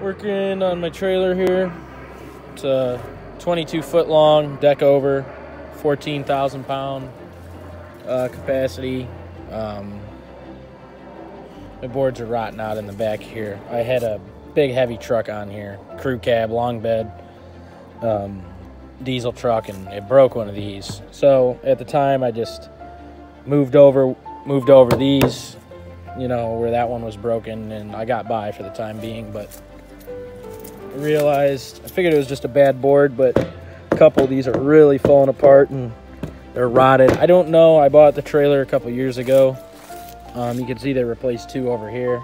Working on my trailer here. It's a 22-foot long, deck over, 14,000 pound capacity. My boards are rotting out in the back here. I had a big heavy truck on here, crew cab, long bed, diesel truck, and it broke one of these. So at the time I just moved over these, you know, where that one was broken, and I got by for the time being. But I figured it was just a bad board, but a couple of these are really falling apart and they're rotted. I don't know, I bought the trailer a couple years ago. You can see they replaced two over here.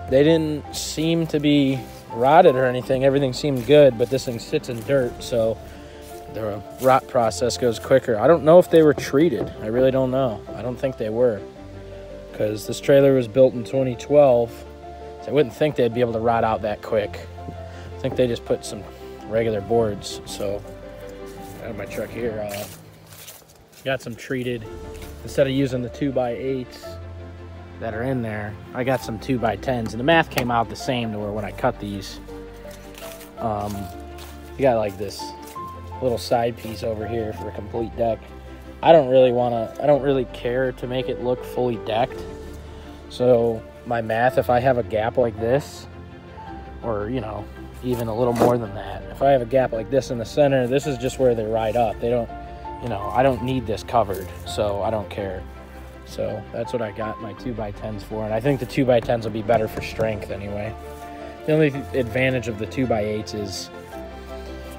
They didn't seem to be rotted or anything. Everything seemed good, but this thing sits in dirt, so the rot process goes quicker. I don't know if they were treated. I really don't know. I don't think they were, because this trailer was built in 2012, so I wouldn't think they'd be able to rot out that quick. I think they just put some regular boards. So I have my truck here. Got some treated. Instead of using the 2x8s that are in there, I got some 2x10s, and the math came out the same to where when I cut these, you got like this little side piece over here for a complete deck. I don't really care to make it look fully decked. So my math, if I have a gap like this, or you know, even a little more than that, if I have a gap like this in the center, this is just where they ride up. They don't, you know, I don't need this covered, so I don't care. So that's what I got my 2x10s for, and I think the 2x10s will be better for strength anyway. The only advantage of the 2x8s is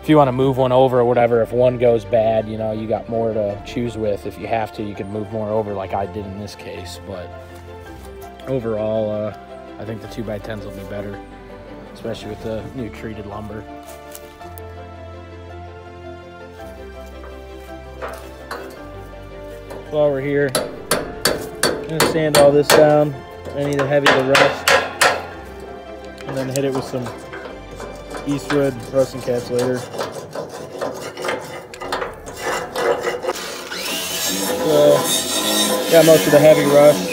if you want to move one over or whatever, if one goes bad, you know, you got more to choose with. If you have to, you can move more over like I did in this case. But overall, I think the 2x10s will be better, especially with the new treated lumber. While we're here, I'm gonna sand all this down. I need a heavy to rust, and then hit it with some Eastwood rust encapsulator. So, got most of the heavy rust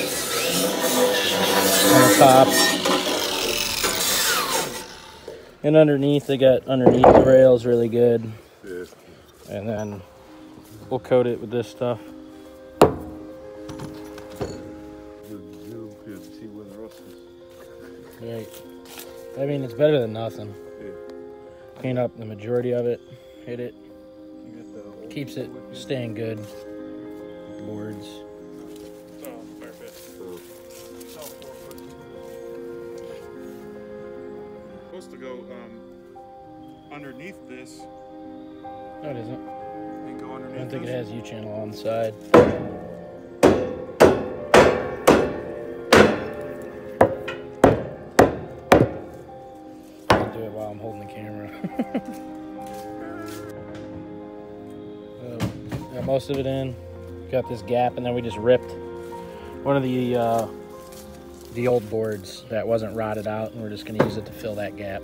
on the top, and underneath they got underneath the rails really good. And then we'll coat it with this stuff. Right. I mean, it's better than nothing. Yeah. Clean up the majority of it, hit it, keeps it staying good. Boards. Oh, perfect. Supposed to go underneath this. No, it isn't. And go underneath. I don't think it has U-channel on the side. While I'm holding the camera. Got most of it in. Got this gap, and then we just ripped one of the old boards that wasn't rotted out, and we're just going to use it to fill that gap.